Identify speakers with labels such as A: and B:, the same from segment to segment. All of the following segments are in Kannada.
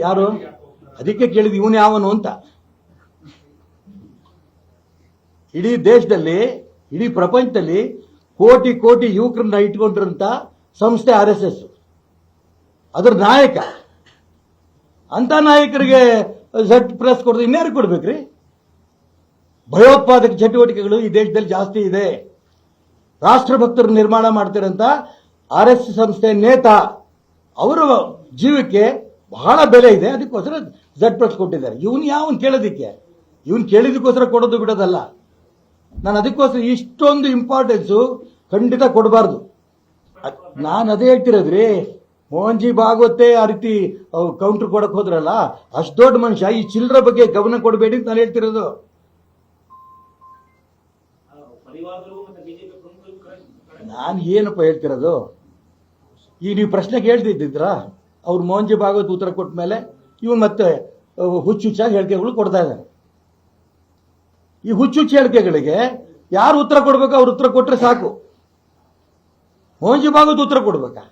A: ಯಾರು ಅದಕ್ಕೆ ಕೇಳಿದ್ ಇವನು ಯಾವನು ಅಂತ. ಇಡೀ ದೇಶದಲ್ಲಿ ಇಡೀ ಪ್ರಪಂಚದಲ್ಲಿ ಕೋಟಿ ಕೋಟಿ ಯುವಕರನ್ನ ಇಟ್ಕೊಂಡಿರಂತ ಸಂಸ್ಥೆ RSS. ಅದರ ನಾಯಕ ಅಂತ ನಾಯಕರಿಗೆ ಝಡ್ ಪ್ರೆಸ್ ಕೊಡೋದು ಇನ್ಯಾರು ಕೊಡ್ಬೇಕ್ರಿ? ಭಯೋತ್ಪಾದಕ ಚಟುವಟಿಕೆಗಳು ಈ ದೇಶದಲ್ಲಿ ಜಾಸ್ತಿ ಇದೆ. ರಾಷ್ಟ್ರಭಕ್ತರು ನಿರ್ಮಾಣ ಮಾಡ್ತಿರಂತ RSS ಸಂಸ್ಥೆ ನೇತಾ ಅವರ ಜೀವಕ್ಕೆ ಬಹಳ ಬೆಲೆ ಇದೆ, ಅದಕ್ಕೋಸ್ಕರ ಝಡ್ ಪ್ರೆಸ್ ಕೊಟ್ಟಿದ್ದಾರೆ. ಇವನು ಯಾವನ್ ಕೇಳೋದಿಕ್ಕೆ? ಇವನ್ ಕೇಳಿದಕ್ಕೋಸ್ಕರ ಕೊಡೋದು ಬಿಡೋದಲ್ಲ. ನಾನು ಅದಕ್ಕೋಸ್ಕರ ಇಷ್ಟೊಂದು ಇಂಪಾರ್ಟೆನ್ಸು ಖಂಡಿತ ಕೊಡಬಾರ್ದು. ನಾನು ಅದೇ ಹೇಳ್ತಿರೋದ್ರಿ, ಮೋಹನ್ ಜಿ ಭಾಗವತೆ ಆ ರೀತಿ ಕೌಂಟರ್ ಕೊಡಕ್ ಹೋದ್ರಲ್ಲ, ಅಷ್ಟು ದೊಡ್ಡ ಮನುಷ್ಯ ಈ ಚಿಲ್ಲರ ಬಗ್ಗೆ ಗಮನ ಕೊಡಬೇಡಿ ಅಂತ ನಾನು ಹೇಳ್ತಿರೋದು. ನಾನು ಏನಪ್ಪ ಹೇಳ್ತಿರೋದು? ಈಗ ನೀವು ಪ್ರಶ್ನೆ ಕೇಳ್ತಿದ್ದಿದ್ರ, ಅವ್ರು ಮೋಹನ್ ಜಿ ಭಾಗವತ್ ಉತ್ತರ ಕೊಟ್ಟ ಮೇಲೆ ಇವನ್ ಮತ್ತೆ ಹುಚ್ಚುಚ್ಚಾಗಿ ಹೇಳಿಕೆಗಳು ಕೊಡ್ತಾ ಇದ್ದಾರೆ. ಈ ಹುಚ್ಚುಚ್ಚ ಹೇಳಿಕೆಗಳಿಗೆ ಯಾರು ಉತ್ತರ ಕೊಡ್ಬೇಕು ಅವ್ರು ಉತ್ತರ ಕೊಟ್ರೆ ಸಾಕು. ಮೋಹನ್ ಜಿ ಭಾಗವತ್ ಉತ್ತರ ಕೊಡ್ಬೇಕಾ?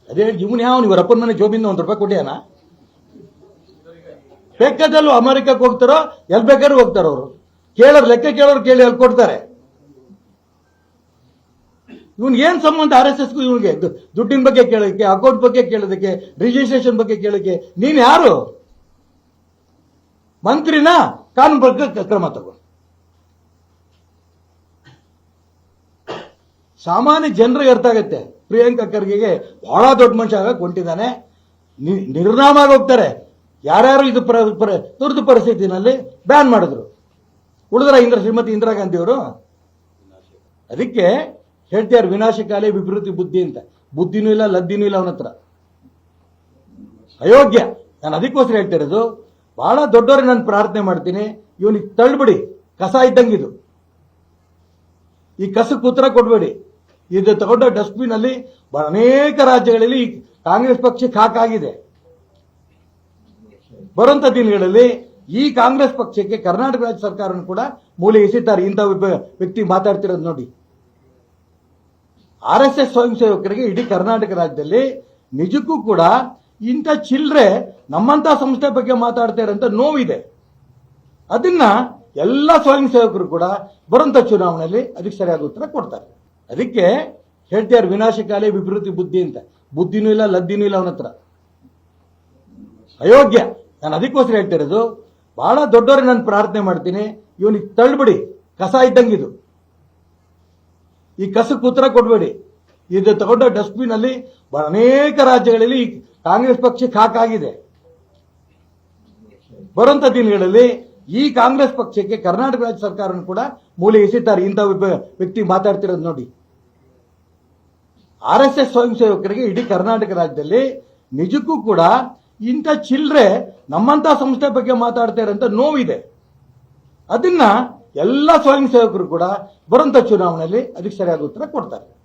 A: ಅದೇ ಇವನ್ ಯಾವ ಇವ್ರ ಅಪ್ಪನ ಮನೆ ಜೋಬಿಂದ ₹1 ಕೊಟ್ಟಿಯಾನ? ಬೇಕಾದಲ್ಲೂ ಅಮೆರಿಕಕ್ಕೆ ಹೋಗ್ತಾರೋ ಎಲ್ಲಿ ಬೇಕಾದ್ರೂ ಹೋಗ್ತಾರ. ಅವರು ಕೇಳೋರು ಲೆಕ್ಕ ಕೇಳೋರು ಕೇಳಿ ಅಲ್ಲಿ ಕೊಡ್ತಾರೆ. ಇವನ್ ಏನ್ ಸಂಬಂಧ RSSಗೂ ಇವನಿಗೆ? ದುಡ್ಡಿನ ಬಗ್ಗೆ ಕೇಳೋದಕ್ಕೆ, ಅಕೌಂಟ್ ಬಗ್ಗೆ ಕೇಳೋದಕ್ಕೆ, ರಿಜಿಸ್ಟ್ರೇಷನ್ ಬಗ್ಗೆ ಕೇಳೋಕೆ ನೀನ್ ಯಾರು? ಮಂತ್ರಿನಾ? ಕಾನೂನು ಬಗ್ಗೆ ಕ್ರಮ ತಗೋ. ಸಾಮಾನ್ಯ ಜನರಿಗೆ ಅರ್ಥ ಆಗತ್ತೆ. ಪ್ರಿಯಾಂಕಾ ಖರ್ಗೆಗೆ ಬಹಳ ದೊಡ್ಡ ಮನುಷ್ಯ ಆಗಕ್ಕೆ ಹೊಂಟಿದ್ದಾನೆ, ನಿರ್ನಾಮ ಹೋಗ್ತಾರೆ. ಯಾರ್ಯಾರು ಇದು ತುರ್ತು ಪರಿಸ್ಥಿತಿನಲ್ಲಿ ಬ್ಯಾನ್ ಮಾಡಿದ್ರು, ಉಳಿದ್ರ ಶ್ರೀಮತಿ ಇಂದಿರಾ ಗಾಂಧಿ ಅವರು. ಅದಕ್ಕೆ ಹೇಳ್ತಾರೆ ವಿನಾಶಕಾಲಿ ವಿಪರೀತ ಬುದ್ಧಿ ಅಂತ. ಬುದ್ಧಿನೂ ಇಲ್ಲ, ಲದ್ದಿನೂ ಇಲ್ಲ ಅವನ ಹತ್ರ. ಅಯೋಗ್ಯ. ನಾನು ಅದಕ್ಕೋಸ್ಕರ ಹೇಳ್ತಿರೋದು, ಬಹಳ ದೊಡ್ಡವ್ರಿಗೆ ನಾನು ಪ್ರಾರ್ಥನೆ ಮಾಡ್ತೀನಿ, ಇವನಿಗೆ ತಳ್ಳಿಬಿಡಿ, ಕಸ ಇದ್ದಂಗಿದು. ಈ ಕಸಕ್ಕೆ ಉತ್ತರ ಕೊಡಬೇಡಿ. ಇದು ತಗೊಂಡ ಡಸ್ಟ್ಬಿನ್ ಅಲ್ಲಿ ಅನೇಕ ರಾಜ್ಯಗಳಲ್ಲಿ ಕಾಂಗ್ರೆಸ್ ಪಕ್ಷಕ್ಕೆ ಹಾಕಾಗಿದೆ. ಬರುವಂತ ದಿನಗಳಲ್ಲಿ ಈ ಕಾಂಗ್ರೆಸ್ ಪಕ್ಷಕ್ಕೆ ಕರ್ನಾಟಕ ರಾಜ್ಯ ಸರ್ಕಾರವನ್ನು ಕೂಡ ಮೂಲೆ ಎಸೆತಾರೆ. ಇಂಥ ವ್ಯಕ್ತಿ ಮಾತಾಡ್ತಿರೋದು ನೋಡಿ. RSS ಸ್ವಯಂ ಸೇವಕರಿಗೆ ಇಡೀ ಕರ್ನಾಟಕ ರಾಜ್ಯದಲ್ಲಿ ನಿಜಕ್ಕೂ ಕೂಡ ಇಂಥ ಚಿಲ್ಲರೆ ನಮ್ಮಂತ ಸಂಸ್ಥೆ ಬಗ್ಗೆ ಮಾತಾಡ್ತಾರೆ ಅಂತ ನೋವಿದೆ. ಅದನ್ನ ಎಲ್ಲ ಸ್ವಯಂ ಸೇವಕರು ಕೂಡ ಬರುವಂತ ಚುನಾವಣೆಯಲ್ಲಿ ಅದಕ್ಕೆ ಸರಿಯಾದ ಉತ್ತರ ಕೊಡ್ತಾರೆ. ಅದಕ್ಕೆ ಹೇಳ್ತಾರೆ ವಿನಾಶಕಾಲಿ ವಿಪರೀತ ಬುದ್ಧಿ ಅಂತ. ಬುದ್ಧಿನೂ ಇಲ್ಲ, ಲದ್ದಿನೂ ಇಲ್ಲ ಅವನ ಹತ್ರ. ಅಯೋಗ್ಯ. ನಾನು ಅದಕ್ಕೋಸ್ಕರ ಹೇಳ್ತಿರೋದು, ಬಹಳ ದೊಡ್ಡವ್ರಿಗೆ ನಾನು ಪ್ರಾರ್ಥನೆ ಮಾಡ್ತೀನಿ, ಇವನಿಗೆ ತಳ್ಳಿಬಿಡಿ, ಕಸ ಇದ್ದಂಗಿದು. ಈ ಕಸಕ್ಕೆ ಉತ್ತರ ಕೊಡಬೇಡಿ. ಇದು ತಗೊಂಡ ಡಸ್ಟ್ಬಿನ್ ಅಲ್ಲಿ ಅನೇಕ ರಾಜ್ಯಗಳಲ್ಲಿ ಕಾಂಗ್ರೆಸ್ ಪಕ್ಷಕ್ಕೆ ಹಾಕಾಗಿದೆ. ಬರುವಂತ ದಿನಗಳಲ್ಲಿ ಈ ಕಾಂಗ್ರೆಸ್ ಪಕ್ಷಕ್ಕೆ ಕರ್ನಾಟಕ ರಾಜ್ಯ ಸರ್ಕಾರವನ್ನು ಕೂಡ ಮೂಲೆ ಎಸೆತಾರೆ. ಇಂಥ ವ್ಯಕ್ತಿ ಮಾತಾಡ್ತಿರೋದು ನೋಡಿ. RSS ಸ್ವಯಂ ಸೇವಕರಿಗೆ ಇಡೀ ಕರ್ನಾಟಕ ರಾಜ್ಯದಲ್ಲಿ ನಿಜಕ್ಕೂ ಕೂಡ ಇಂಥ ಚಿಲ್ಲರೆ ನಮ್ಮಂತ ಸಂಸ್ಥೆ ಬಗ್ಗೆ ಮಾತಾಡ್ತಾರೆ ಅಂತ ನೋವಿದೆ. ಅದನ್ನ ಎಲ್ಲ ಸ್ವಯಂ ಸೇವಕರು ಕೂಡ ಬರುವಂತ ಚುನಾವಣೆಯಲ್ಲಿ ಅದಕ್ಕೆ ಸರಿಯಾದ ಉತ್ತರ ಕೊಡ್ತಾರೆ.